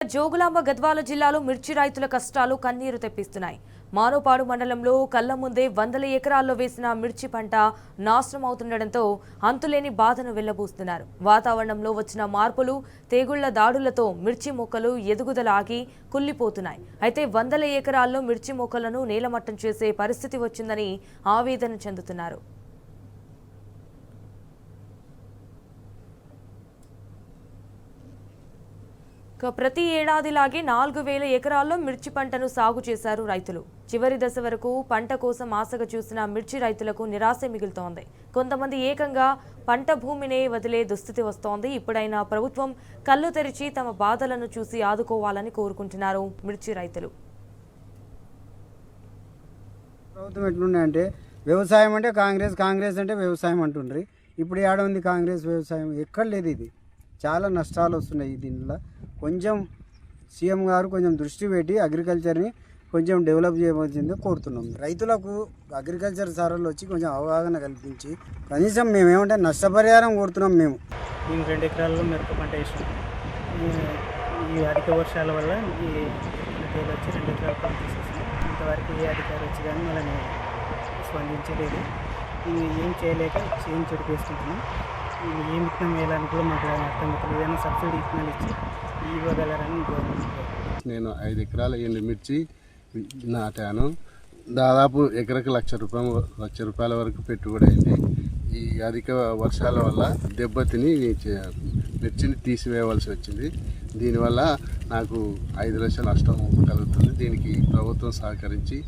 జోగులాంబ గద్వాల జిల్లాలో మిర్చి రైతుల కష్టాలు కన్నీరు తెప్పిస్తున్నాయి. మానోపాడు మండలంలో కళ్ల ముందే వందల ఎకరాల్లో వేసిన మిర్చి పంట నాశనం అవుతుండటంతో అంతులేని బాధను వెళ్లబూస్తున్నారు. వాతావరణంలో వచ్చిన మార్పులు, తెగుళ్ల దాడులతో మిర్చి మొక్కలు ఎదుగుదల ఆగి కుళ్లిపోతున్నాయి. అయితే వందల ఎకరాల్లో మిర్చి మొక్కలను నేలమట్టం చేసే పరిస్థితి వచ్చిందని ఆవేదన చెందుతున్నారు. ప్రతి ఏడాదిలాగే 4000 ఎకరాల్లో మిర్చి పంటను సాగు చేశారు రైతులు. చివరి దశ వరకు పంట కోసం ఆశగా చూసిన మిర్చి రైతులకు నిరాశ మిగులుతోంది. కొంతమంది ఏకంగా పంట భూమినే వదిలే దుస్థితి వస్తోంది. ఇప్పుడైనా ప్రభుత్వం కళ్ళు తెరిచి తమ బాధలను చూసి ఆదుకోవాలని కోరుకుంటున్నారు మిర్చి రైతులు. ప్రభుత్వం ఎట్లున్నాయంటే వ్యవసాయం అంటే కాంగ్రెస్ అంటే వ్యవసాయం అంటుండ్రి. ఇప్పుడు ఏడ ఉంది కాంగ్రెస్ వ్యవసాయం? ఎక్కడ లేదు. ఇది చాలా నష్టాలు వస్తున్నాయి. దీనిలో కొంచెం సీఎం గారు కొంచెం దృష్టి పెట్టి అగ్రికల్చర్ని కొంచెం డెవలప్ చేయవలసిందే కోరుతున్నాం. రైతులకు అగ్రికల్చర్ సార్లు వచ్చి కొంచెం అవగాహన కల్పించి కనీసం మేమేమంటే నష్టపరిహారం కోరుతున్నాం. మేము 2 ఎకరాల్లో మిరప పంట వేసాం. ఈ అధిక వర్షాల వల్ల ఈ తేలు వచ్చి 2 ఎకరాల పంట తీసేసాం. ఇంతవరకు ఏ అధికారి వచ్చి కానీ మనల్ని స్పందించలేదు. ఏం చేయలేక చేయం చెడిపేసుకుంటున్నాం. ఏం విత్తనం వేయాలని కూడా మాకు అర్థమవుతుంది. ఏదైనా సబ్సిడీ విత్తనాలు ఇచ్చి ఇవ్వగలరని గవర్నమెంట్. నేను 5 ఎకరాల మిర్చి నాటాను. దాదాపు ఎకరకు లక్ష రూపాయల వరకు పెట్టుబడి అయింది. ఈ అధిక వర్షాల వల్ల దెబ్బతిని మిర్చిని తీసివేయవలసి వచ్చింది. దీనివల్ల నాకు 5 లక్షల నష్టం కలుగుతుంది. దీనికి ప్రభుత్వం సహకరించి